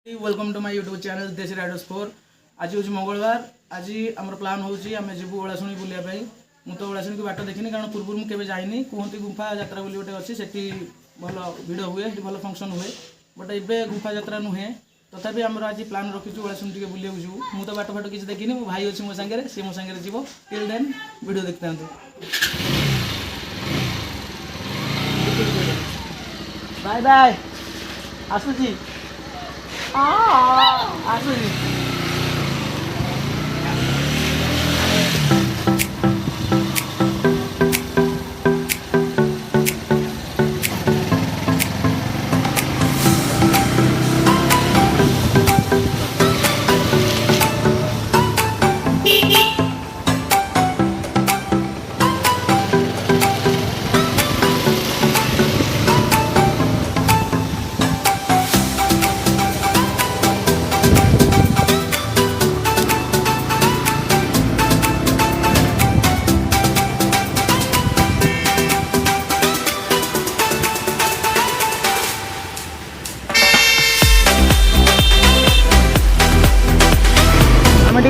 Welcome to my YouTube channel Desh riders 4। आज हूँ मंगलवार। आज आम प्लान हूँ आम जीवु ओलाशुणी बुलाया। मुझे तो ओलाशुणी की बाट देखनी कारण पूर्व मुझे केवे जाइनी। कहते गुंफा यात्रा बोली गोटे अच्छी से भल भिड़ हुए भल फंक्शन हुए बट एवं गुंफा यात्रा नुहे तथापि आमर आज प्लान रखी ओलाशुणी टे बुलाया जीव। मुझे तो बाट फाट किसी देखनी मो भाई अच्छी मो सागर सी मो सागर जीव। टिल देन वीडियो देखते हैं। बाय बाय आसुची आसुची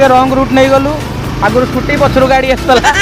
रंग रूट नहीं गलु आगुरी स्कूटी पछर गाड़ी आसला।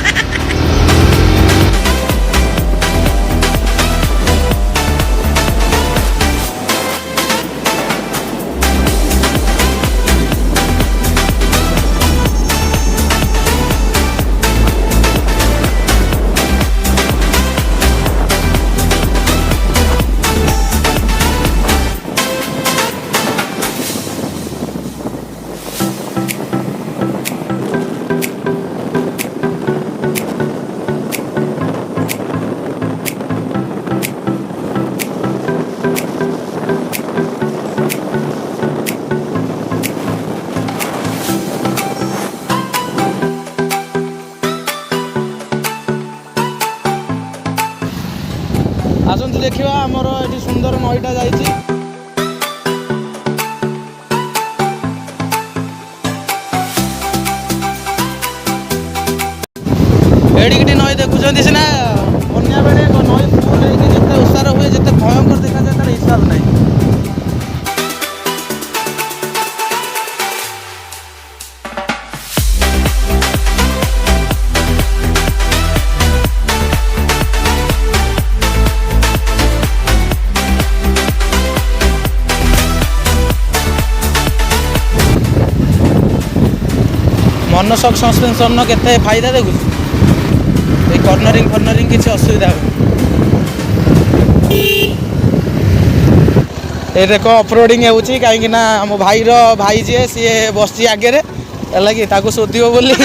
आसतु देखा आमर ये सुंदर नईटा जाइए। एडिकी नई देखुं सीना बना बेले नई फुल होते उषार हुए जिते भयंकर देखा जाए तार हिसाब नहीं। मनसक सस्पेंशन केते फायदा देखु कर्नरिंग फर्नरिंग किसी असुविधा ये देख अफरोडिंग होची कहीं मो भाई भाई जी सी बस आगे है कि शोधो बोली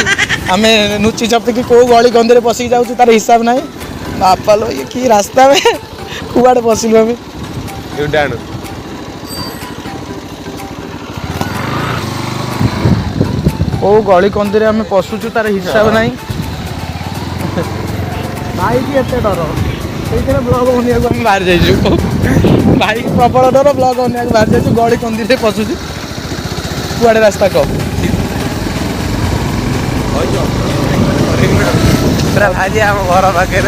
आम नुची चपी कि कौ गली गंदे पशिक जाऊँ तार हिसाब ना। बापा लो ये कि रास्ता में कुआड़े पशिलु आम कौ गली कंदी आम पशुचु तार हिसाब ना। भाई की एत डर से ब्लग बनिया बाहर जाइए भाई प्रबल डर ब्लग बनिया बाहर जाइए गली कंदी पशुचु कुआड़े रास्ता कह पूरा भाजी आम घर पाखे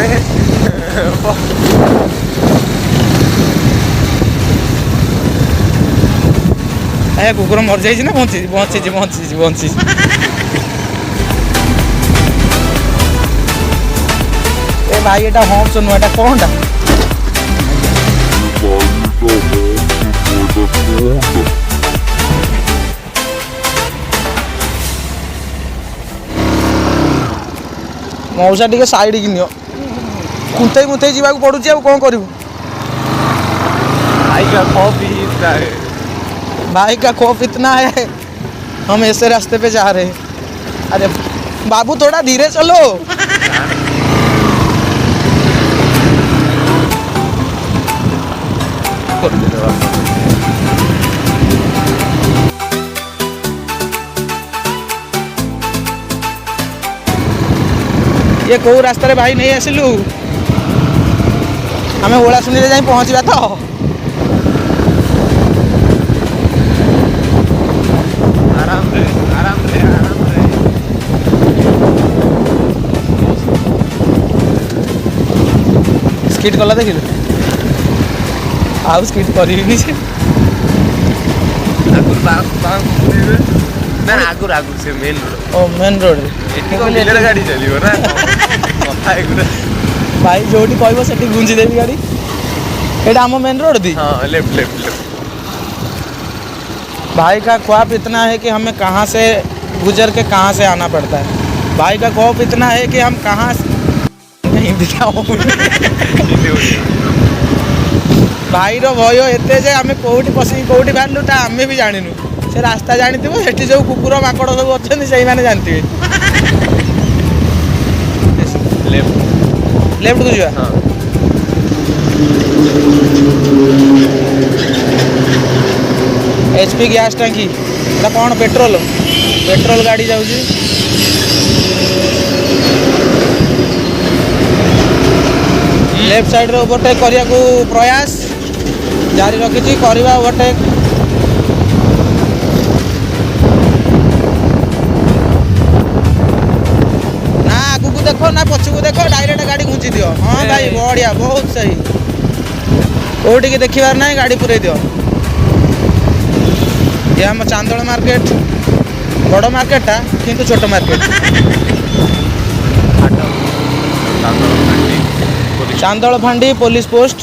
कुकुर मर जाइए ना बची बची बची बची भाई एटा हम्स नुह एटा कौन मौसा टे साइड की नियो कुंते मुंते जावाक पड़ुची आ कौन करू। भाई का खौफ इतना है हम ऐसे रास्ते पे जा रहे हैं। अरे बाबू थोड़ा धीरे चलो। ये कौ रास्ते भाई नहीं आसिलु आम ओलाशुणी जाई पहुँचा तो आराम रे आराम रे आराम रे स्किट कला देखिल आउ स्किट करी ना आगुर आगुर से मेन रोड ओ मेन रोड एठी को मिलर गाड़ी चलिबो ना कथा एगुरा भाई जोटी कहबो सेठी गुंजी देवी गाड़ी एटा हम मेन रोड दी हां लेफ्ट लेफ्ट लेफ्ट भाई का ख्वाब इतना है कि हमें कहाँ से गुजर के कहाँ से आना पड़ता है। भाई का ख्वाब इतना है कि हम कहाँ नहीं दिखाओ भाई रो भय एते जे आमे कोउटी पसी कोउटी बाहरलु ता आमे भी जानिनु से रास्ता जानिथिबो सेठी जो कुकुर माकड़ सब अछन सेही माने जानथिबे लेफ्ट लेफ्ट को जिया हां एचपी गैस टंकी एटा कौन पेट्रोल पेट्रोल गाड़ी जाउची लेफ्ट साइड रे ओवरटेक करिया को प्रयास जारी रखिची करबा ओवरटेक ना आगु को देखो ना पछ को देखो डायरेक्ट गाड़ी घुंची दियो हां भाई बढ़िया बहुत सही कोठी के देखिबार नाही गाड़ी पुरै दियो ये हम चांदोल मार्केट बड़ मार्केटा किंतु छोट मार्केट चांदोल फांडी पुलिस पोस्ट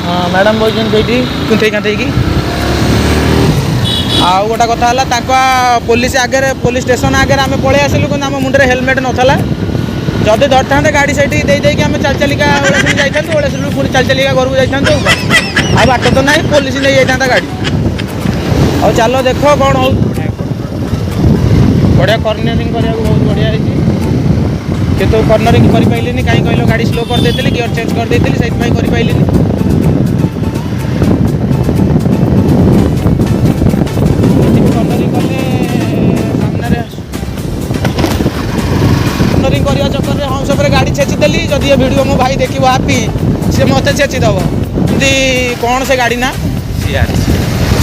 हाँ मैडम बोलछन बेटी कुंथई कांथई की आउ गोटा कथा हला ताका पुलिस आगे पुलिस स्टेशन आगे आमे पळे आसिलु कि आम मुंडरे हेलमेट नथला जदि धरता गाड़ी से दे आम चल चलिका जाइथां ओळेसलु पुणी चल चलिका घर को जाइथां आ बाट तो ना पुलिस नहीं जाइथा गाड़ी और चलो देखो कौन हो बढ़िया कर्नरिंग करा बहुत बढ़िया है किंतु कर्नरिंग कर पाइलिनी कहीं कहल गाड़ी स्लो कर देती गियर चेंज कर देती से कर पाइलिनी कर्नरिंग कले सामने कर्नरिंग करने चक्कर में हम सब गाड़ी छेची देली जदि ये वीडियो मो भाई देखो हापी सी मत छेची दब कौन से गाड़ी ना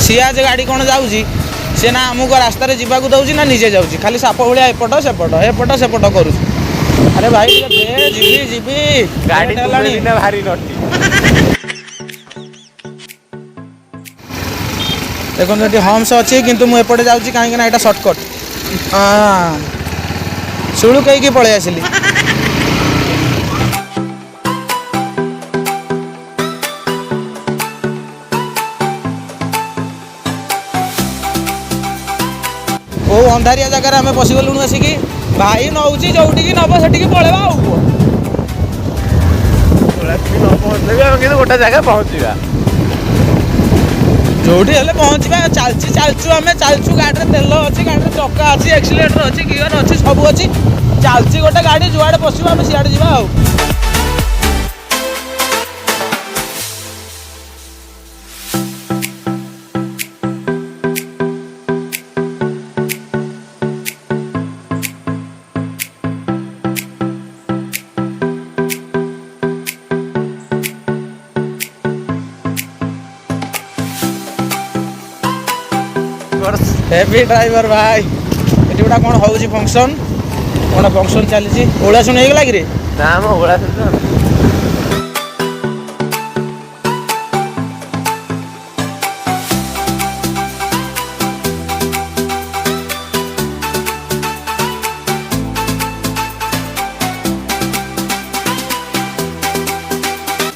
सियाज गाड़ी कौन जाऊँगी सी ना आमको रास्ता जावाक दौर ना निजे जाऊँगी खाली साप भाया एपट सेपट करूँ अरे भाई दे जीवी जीवी गाड़ी भारी नटी देखो ये हम्स अच्छी किंतु मुझे जाऊँगी कहीं यहाँ सर्टकट हाँ शुणु कहीं पलि आसली ओ अंधारिया जगह आम पशिगलुणु आसिकी भाई नौची जोटी नब से पलैबा गोटे जगह पहुँचा जोटी हेल्ले पहुँचा चलचु आम चलचु गाड़ी तेल अच्छी गाड़ी चक्का अच्छी एक्सीलेटर अच्छी गियर अच्छी सब अच्छी चलची गोटे गाड़ी जुआड़े पशु आम सियाड़े जावा हेवी ड्राइवर भाई ये गोटा कौन हो फंक्शन कौन फंक्शन चली ओला शुणी होगा कि ना मो ओला शुणी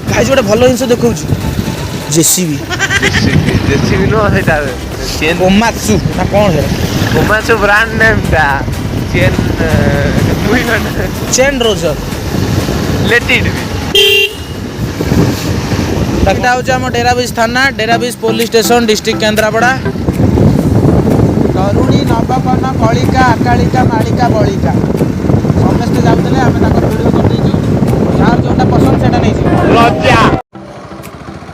भाई गोटे भल जिन देखा जेसीबी जेसीबी नो सेटा चेन कोमात्सु ना कौन है कोमात्सु ब्रांड नेम ता chain chain Roger let it be लगता हो आम डेराब्रिज थाना डेराब्रिज पुलिस स्टेशन डिस्ट्रिक्ट केन्द्रापड़ा तरुणी नवकन कलिका आकालिका मालिका बलिका समस्ते जाऊे आम भिडियो कर यार जोटा पसंद से नहीं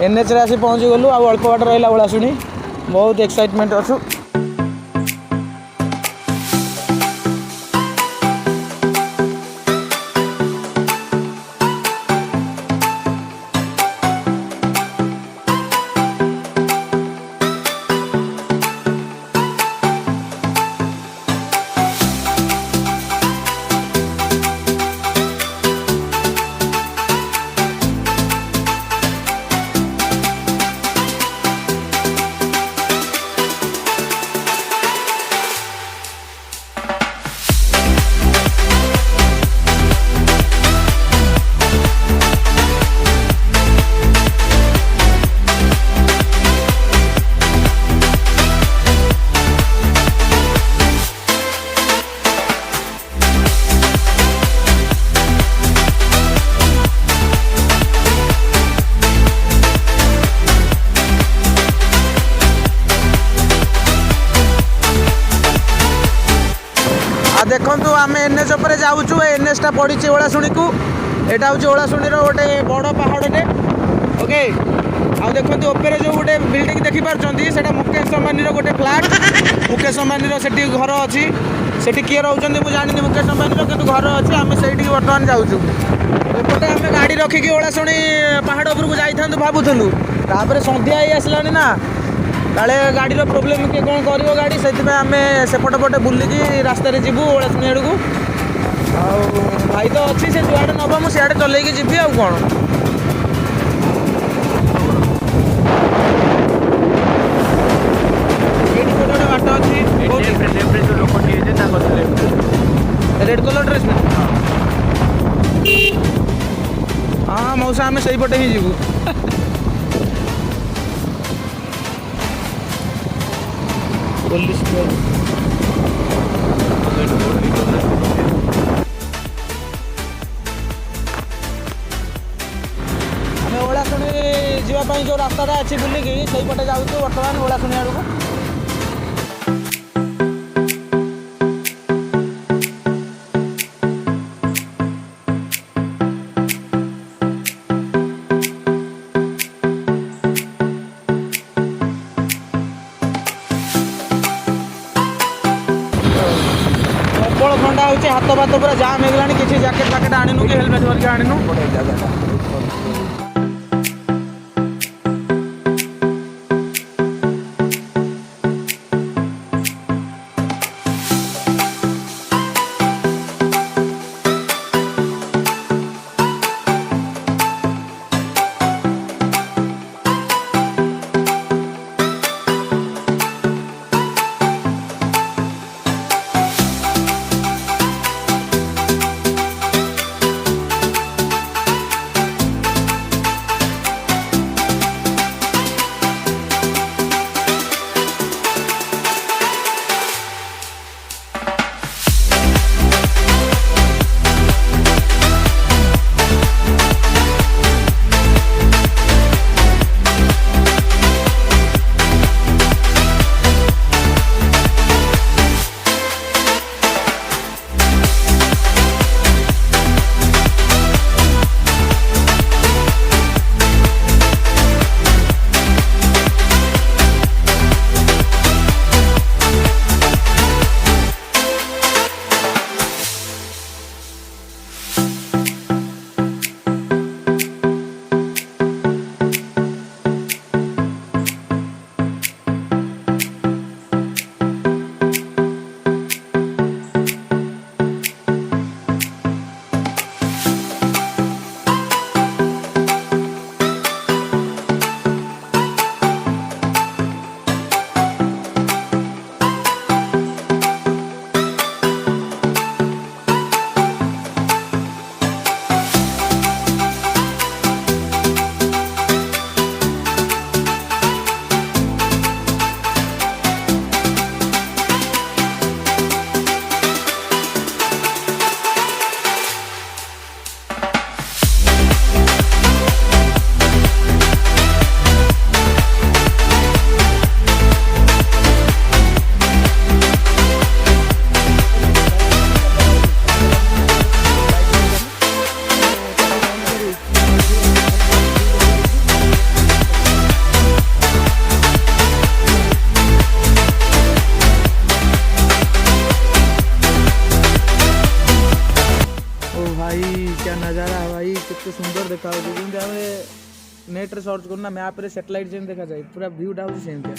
एनएच आसी पहुँची गलु आ अल्प बाट रहा ओलाशुणी बहुत एक्साइटमेंट अच्छु देखु आम एनएच उपर जाऊँ एनएचटा पड़ी ओलाशुणी को यहाँ हूँ ओलाशुणी गोटे बड़ पहाड़े ओके आ देखो उपरे जो गोटे बिल्डिंग देखिपुं से मुकेश अंबानी गोटे फ्लैट मुकेश अंबानी से घर अच्छी सेठी किए रोचे मुझे जानी मुकेश अंबानी कि घर अच्छी आम से बर्तमान जाऊँ एपटे आम गाड़ी रखिकी ओलाशुणी पहाड़ उपरको जाइथां भावुलु तापर संध्या ही आसलानी ना काले गाड़ी प्रोब्लेम किए कौन कर गाड़ी से आम सेपटे पटे बुलिकी रास्तार जीवु ओलाशुणी आड़ को भाई तो अच्छी से जुआड़े नब मुझे सियाड़े चलैकी जीवी आ कौन बाट अच्छी रेड कलर ड्रेस में हाँ मौसा आम से पटे ही जीवु पुलिस आम ओलाशुणी जावाई जो रास्ता अच्छी बुलिकी से पटे जाऊँ बर्तमान ओलाशुणी आड़ को प्रबल ठंडा हो हाथ भात पूरा जाम हो गलानी किसी जैकेट फैकेट आनिनु कि हेलमेट करके आनिनु क्या नज़ारा है भाई कितने सुंदर देखा नेट रे सर्च करना मैप रे सैटेलाइट जेम देखा जाए पूरा व्यूटा हूँ सेमतिया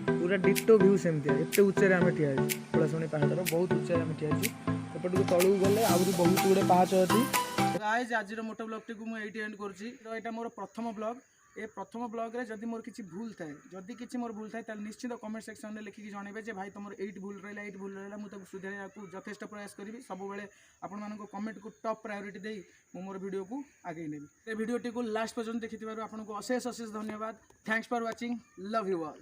पूरा डिटो व्यू सेमतिया एत उच्चे आम ठिया ओलाशुणी पहाड़ बहुत उच्चे आम ठिया एपटू तलू गले आहरी बहुत गुड़े पाहाच अच्छी गाइस आज मोटो ब्लॉग टी मुझे एंड कर मोर प्रथम ब्लॉग ए प्रथम ब्लॉग रे जदि मोर किसी भूल थाए जदि किसी मोर भूल थाए निश्चित कमेंट सेक्शन में लिखिकी जनइबे जे भाई तुम एट भूल रहा मुझे सुधार यथेष्ट प्रयास करी सब आपण मान कमेंट को टॉप प्रायोरिटी दे मोर वीडियो को आगे नेबी ए वीडियो टी को लास्ट पर्यंत देखि आपको अशेष अशेष धन्यवाद thanks for watching love you all.